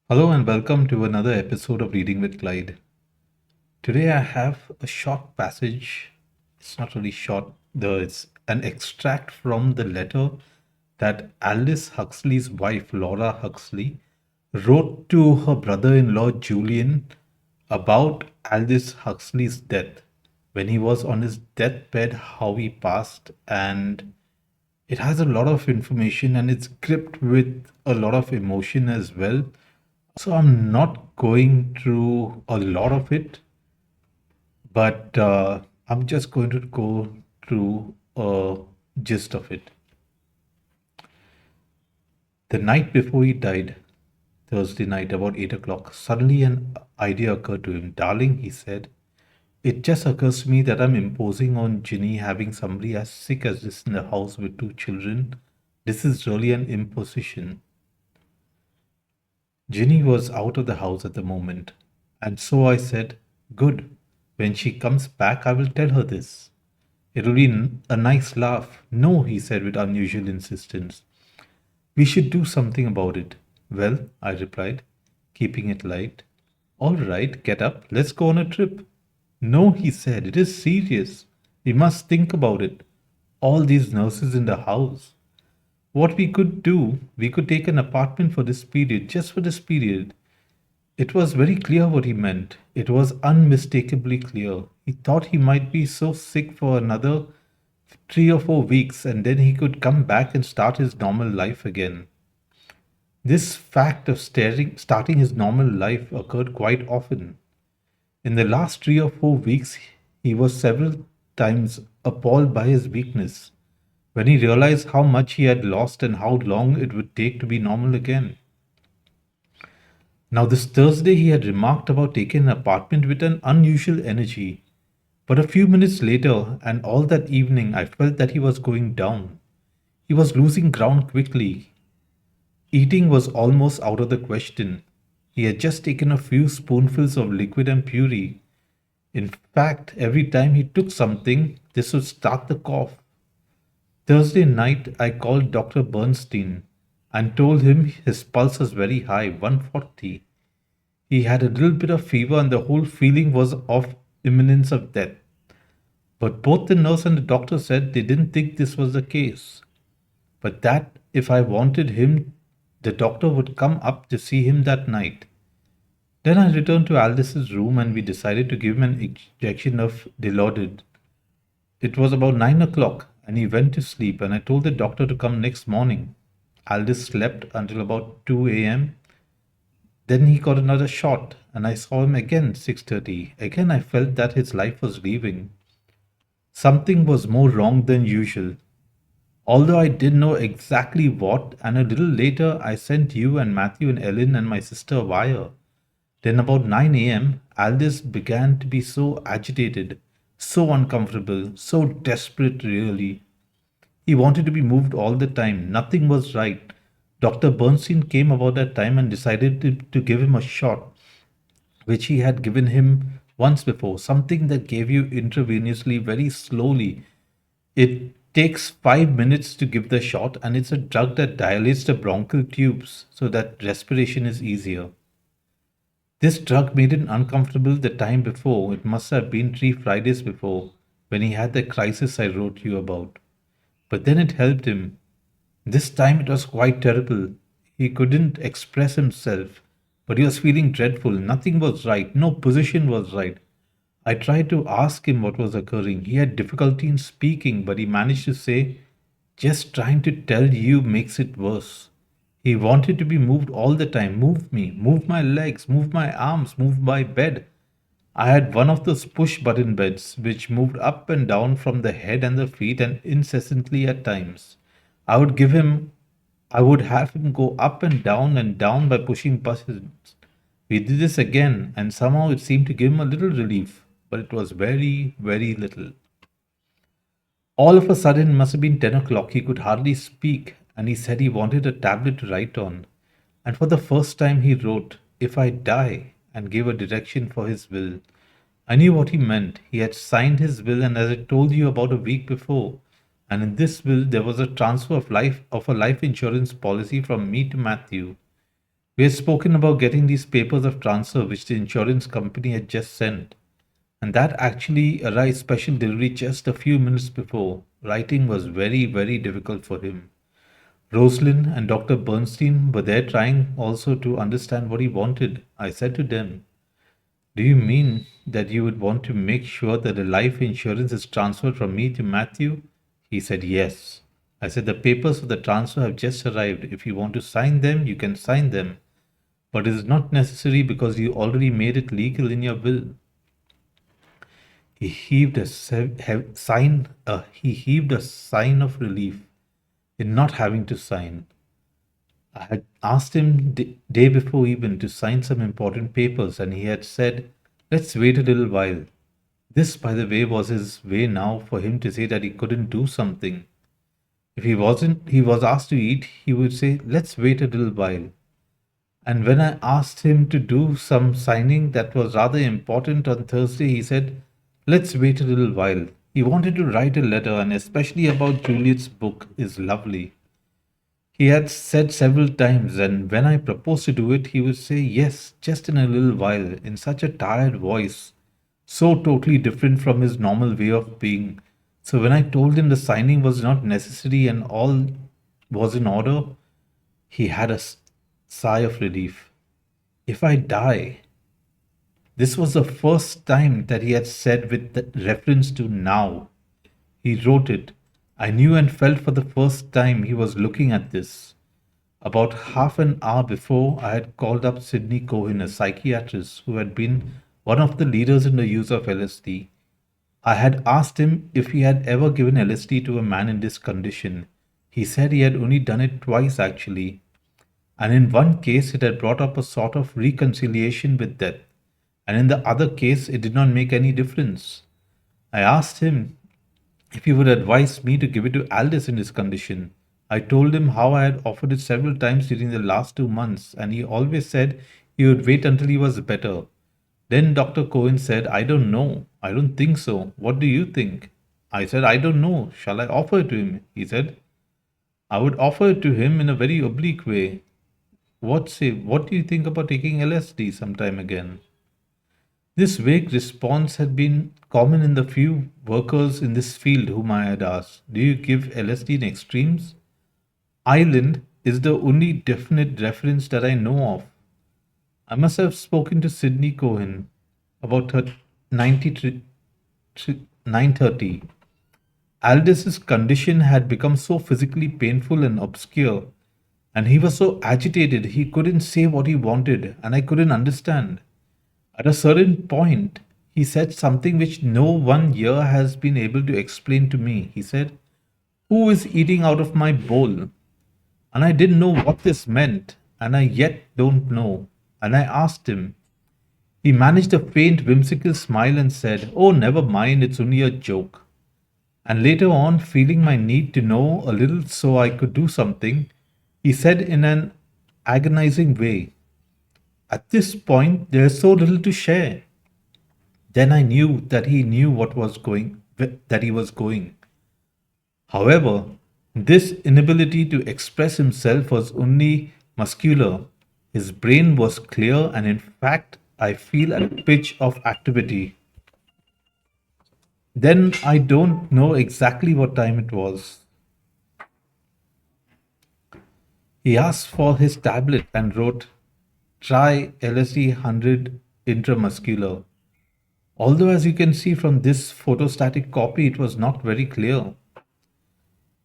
Hello and welcome to another episode of Reading with Clyde. Today I have a short passage. It's not really short, though it's an extract from the letter that Aldous Huxley's wife, Laura Huxley, wrote to her brother in law, Julian, about Aldous Huxley's death. When he was on his deathbed, how he passed, and it has a lot of information and it's gripped with a lot of emotion as well. So I'm not going through a lot of it, but I'm just going to go through a gist of it. The night before he died, Thursday night, about 8 o'clock, suddenly an idea occurred to him. Darling, he said, it just occurs to me that I'm imposing on Ginny having somebody as sick as this in the house with two children. This is really an imposition. Ginny was out of the house at the moment, and so I said, good. When she comes back, I will tell her this. It'll be a nice laugh. No, he said with unusual insistence. We should do something about it. Well, I replied, keeping it light. All right, get up. Let's go on a trip. No, he said, it is serious. We must think about it. All these nurses in the house. What we could do, we could take an apartment for this period, just for this period. It was very clear what he meant. It was unmistakably clear. He thought he might be so sick for another 3 or 4 weeks and then he could come back and start his normal life again. This fact of starting his normal life occurred quite often. In the last 3 or 4 weeks, he was several times appalled by his weakness when he realized how much he had lost and how long it would take to be normal again. Now, this Thursday, he had remarked about taking an apartment with an unusual energy. But a few minutes later, and all that evening, I felt that he was going down. He was losing ground quickly. Eating was almost out of the question. He had just taken a few spoonfuls of liquid and puree. In fact, every time he took something, this would start the cough. Thursday night, I called Dr. Bernstein and told him his pulse was very high, 140. He had a little bit of fever, and the whole feeling was of imminence of death. But both the nurse and the doctor said they didn't think this was the case, but that if I wanted him, the doctor would come up to see him that night. Then I returned to Aldous' room and we decided to give him an injection of Dilaudid. It was about 9 o'clock and he went to sleep, and I told the doctor to come next morning. Aldous slept until about 2 a.m. Then he got another shot, and I saw him again 6:30. Again I felt that his life was leaving. Something was more wrong than usual. Although I didn't know exactly what, and a little later I sent you and Matthew and Ellen and my sister a wire. Then about 9 a.m., Aldous began to be so agitated, so uncomfortable, so desperate really. He wanted to be moved all the time. Nothing was right. Dr. Bernstein came about that time and decided to give him a shot, which he had given him once before, something that gave you intravenously very slowly. It takes 5 minutes to give the shot, and it's a drug that dilates the bronchial tubes so that respiration is easier. This drug made him uncomfortable the time before. It must have been 3 Fridays before, when he had the crisis I wrote you about. But then it helped him. This time it was quite terrible. He couldn't express himself, but he was feeling dreadful. Nothing was right, no position was right. I tried to ask him what was occurring. He had difficulty in speaking, but he managed to say, just trying to tell you makes it worse. He wanted to be moved all the time. Move me, move my legs, move my arms, move my bed. I had one of those push button beds which moved up and down from the head and the feet and incessantly at times. I would give him I would have him go up and down by pushing buttons. We did this again, and somehow it seemed to give him a little relief, but it was very, very little. All of a sudden, it must have been 10 o'clock, he could hardly speak, and he said he wanted a tablet to write on. And for the first time, he wrote, if I die, and gave a direction for his will. I knew what he meant. He had signed his will, and as I told you about a week before, and in this will there was a transfer of a life insurance policy from me to Matthew. We had spoken about getting these papers of transfer which the insurance company had just sent, and that actually arrived special delivery just a few minutes before. Writing was very, very difficult for him. Rosalind and Dr. Bernstein were there trying also to understand what he wanted. I said to them, do you mean that you would want to make sure that the life insurance is transferred from me to Matthew? He said, yes. I said, the papers for the transfer have just arrived. If you want to sign them, you can sign them. But it is not necessary because you already made it legal in your will. He heaved a he heaved a sign of relief in not having to sign. I had asked him day before even to sign some important papers, and he had said, let's wait a little while. This, by the way, was his way now for him to say that he couldn't do something. If he was asked to eat, he would say, let's wait a little while. And when I asked him to do some signing that was rather important on Thursday, he said, let's wait a little while. He wanted to write a letter, and especially about Juliet's book is lovely. He had said several times, and when I proposed to do it, he would say yes, just in a little while, in such a tired voice, so totally different from his normal way of being. So when I told him the signing was not necessary and all was in order, he had a sigh of relief. If I die, this was the first time that he had said with the reference to now. He wrote it. I knew and felt for the first time he was looking at this. About half an hour before, I had called up Sidney Cohen, a psychiatrist who had been one of the leaders in the use of LSD. I had asked him if he had ever given LSD to a man in this condition. He said he had only done it twice actually, and in one case it had brought up a sort of reconciliation with death, and in the other case it did not make any difference. I asked him if he would advise me to give it to Aldous in his condition. I told him how I had offered it several times during the last 2 months, and he always said he would wait until he was better. Then Dr. Cohen said, I don't know. I don't think so. What do you think? I said, I don't know. Shall I offer it to him? He said, I would offer it to him in a very oblique way. What do you think about taking LSD sometime again? This vague response had been common in the few workers in this field whom I had asked, do you give LSD in extremes? Island is the only definite reference that I know of. I must have spoken to Sidney Cohen about 9:30. Aldous' condition had become so physically painful and obscure, and he was so agitated he couldn't say what he wanted, and I couldn't understand. At a certain point, he said something which no one here has been able to explain to me. He said, who is eating out of my bowl? And I didn't know what this meant, and I yet don't know. And I asked him. He managed a faint, whimsical smile and said, oh, never mind, it's only a joke. And later on, feeling my need to know a little so I could do something, he said in an agonizing way, at this point, there's so little to share. Then I knew that he knew that he was going. However, this inability to express himself was only muscular. His brain was clear, and in fact, I feel at a pitch of activity. Then I don't know exactly what time it was. He asked for his tablet and wrote, try LSD 100 intramuscular. Although, as you can see from this photostatic copy, it was not very clear.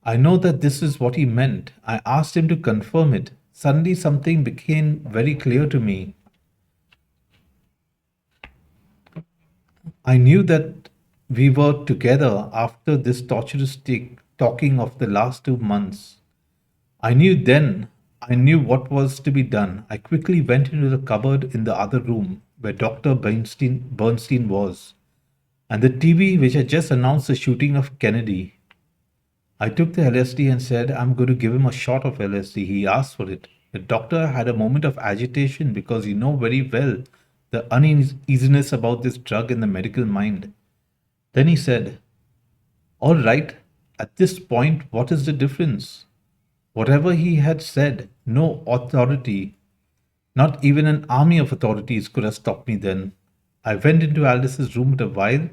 I know that this is what he meant. I asked him to confirm it. Suddenly, something became very clear to me. I knew that we were together after this torturous talking of the last 2 months. I knew then, I knew what was to be done. I quickly went into the cupboard in the other room where Bernstein was, and the TV which had just announced the shooting of Kennedy. I took the LSD and said, I'm going to give him a shot of LSD. He asked for it. The doctor had a moment of agitation because you know very well the uneasiness about this drug in the medical mind. Then he said, all right, at this point, what is the difference? Whatever he had said, no authority Not even an army of authorities could have stopped me then. I went into Aldous' room with a vial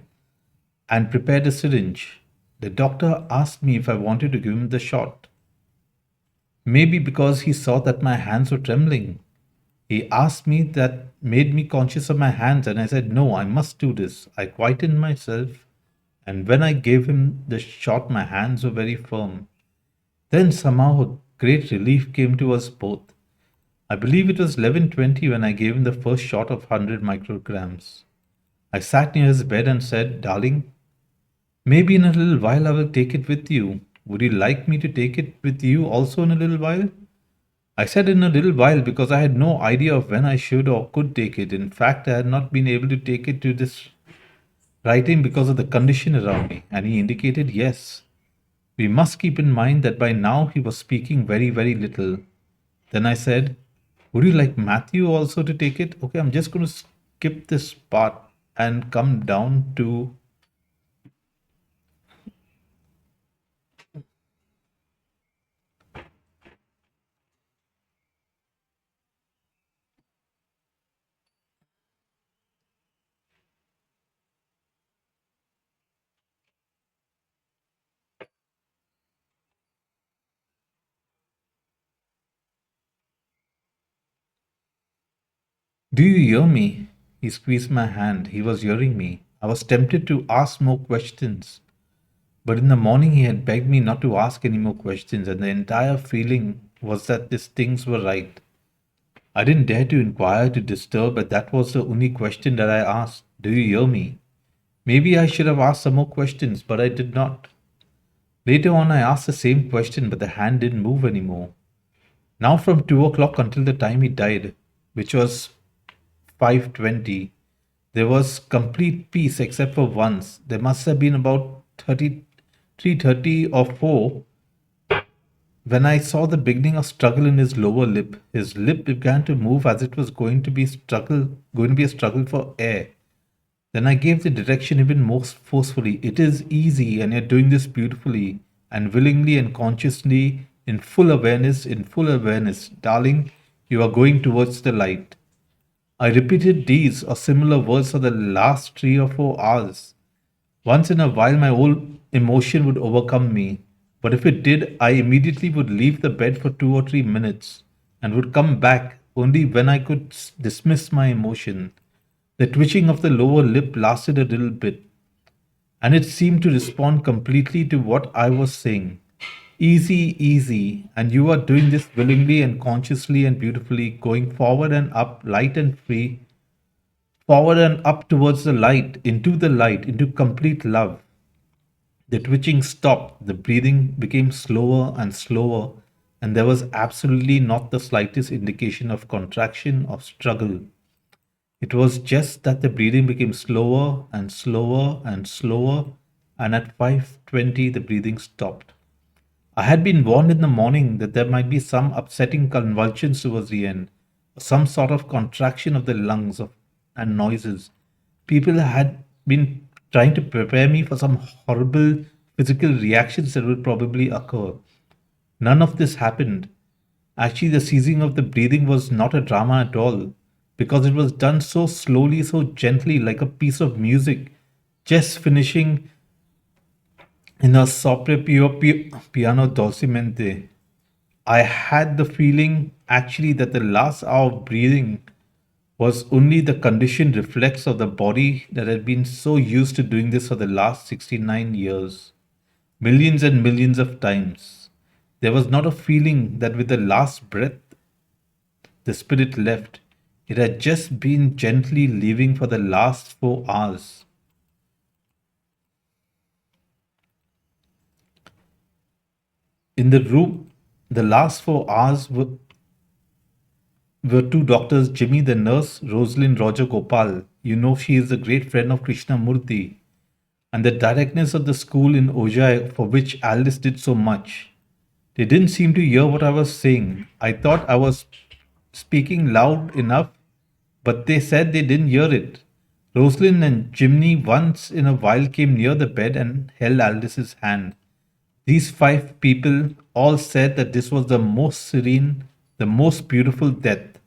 and prepared a syringe. The doctor asked me if I wanted to give him the shot. Maybe because he saw that my hands were trembling. He asked me that made me conscious of my hands, and I said, no, I must do this. I quietened myself, and when I gave him the shot, my hands were very firm. Then somehow a great relief came to us both. I believe it was 11:20 when I gave him the first shot of 100 micrograms. I sat near his bed and said, darling, maybe in a little while I will take it with you. Would you like me to take it with you also in a little while? I said in a little while because I had no idea of when I should or could take it. In fact, I had not been able to take it to this writing because of the condition around me, and he indicated yes. We must keep in mind that by now he was speaking very, very little. Then I said, would you like Matthew also to take it? Okay, I'm just going to skip this part and come down to. Do you hear me? He squeezed my hand. He was hearing me. I was tempted to ask more questions. But in the morning, he had begged me not to ask any more questions, and the entire feeling was that these things were right. I didn't dare to inquire to disturb, but that was the only question that I asked. Do you hear me? Maybe I should have asked some more questions, but I did not. Later on, I asked the same question, but the hand didn't move anymore. Now, from 2 o'clock until the time he died, which was 5:20, there was complete peace except for once. There must have been about 3:30 or 4 when I saw the beginning of struggle in his lower lip. His lip began to move as it was going to be a struggle for air. Then I gave the direction even more forcefully. It is easy, and you're doing this beautifully and willingly and consciously in full awareness, in full awareness. Darling, you are going towards the light. I repeated these or similar words for the last 3 or 4 hours. Once in a while, my old emotion would overcome me, but if it did, I immediately would leave the bed for 2 or 3 minutes and would come back only when I could dismiss my emotion. The twitching of the lower lip lasted a little bit, and it seemed to respond completely to what I was saying. Easy, easy, and you are doing this willingly and consciously and beautifully, going forward and up, light and free, forward and up towards the light, into complete love. The twitching stopped, the breathing became slower and slower, and there was absolutely not the slightest indication of contraction or struggle. It was just that the breathing became slower and slower and slower, and at 5:20 the breathing stopped. I had been warned in the morning that there might be some upsetting convulsions towards the end, some sort of contraction of the lungs and noises. People had been trying to prepare me for some horrible physical reactions that would probably occur. None of this happened. Actually, the ceasing of the breathing was not a drama at all, because it was done so slowly, so gently, like a piece of music, just finishing in a sopra piano dolcemente. I had the feeling actually that the last hour of breathing was only the conditioned reflex of the body that had been so used to doing this for the last 69 years, millions and millions of times. There was not a feeling that with the last breath the spirit left. It had just been gently leaving for the last 4 hours. In the room, the last 4 hours were two doctors, Jimmy the nurse, Rosalind Roger Gopal. You know she is a great friend of Krishnamurti, and the directness of the school in Ojai for which Alice did so much. They didn't seem to hear what I was saying. I thought I was speaking loud enough, but they said they didn't hear it. Rosalind and Jimmy once in a while came near the bed and held Aldous' hand. These 5 people all said that this was the most serene, the most beautiful death.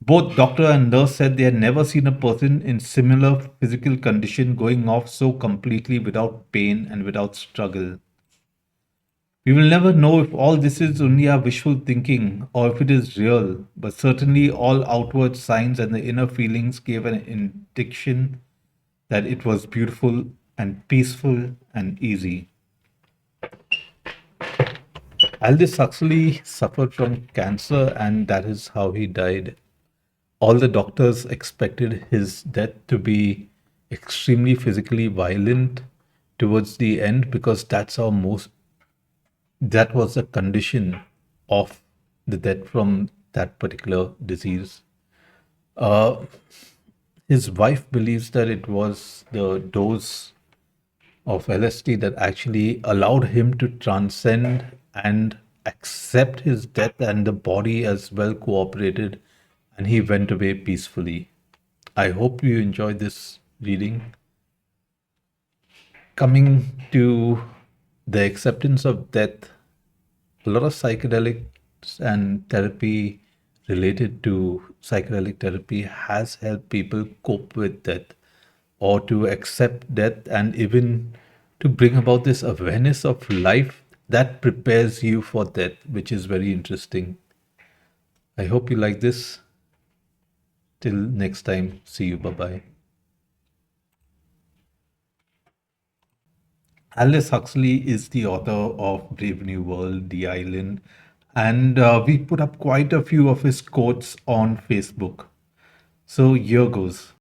Both doctor and nurse said they had never seen a person in similar physical condition going off so completely without pain and without struggle. We will never know if all this is only our wishful thinking or if it is real, but certainly all outward signs and the inner feelings gave an indication that it was beautiful and peaceful and easy. Aldous Huxley suffered from cancer, and that is how he died. All the doctors expected his death to be extremely physically violent towards the end because that was the condition of the death from that particular disease. Uh, his wife believes that it was the dose of LSD that actually allowed him to transcend and accept his death, and the body as well cooperated, and he went away peacefully. I hope you enjoyed this reading. Coming to the acceptance of death, a lot of psychedelics and therapy related to psychedelic therapy has helped people cope with death or to accept death and even to bring about this awareness of life that prepares you for death, which is very interesting. I hope you like this. Till next time, see you. Bye bye. Aldous Huxley is the author of Brave New World, The Island, and we put up quite a few of his quotes on Facebook. So here goes.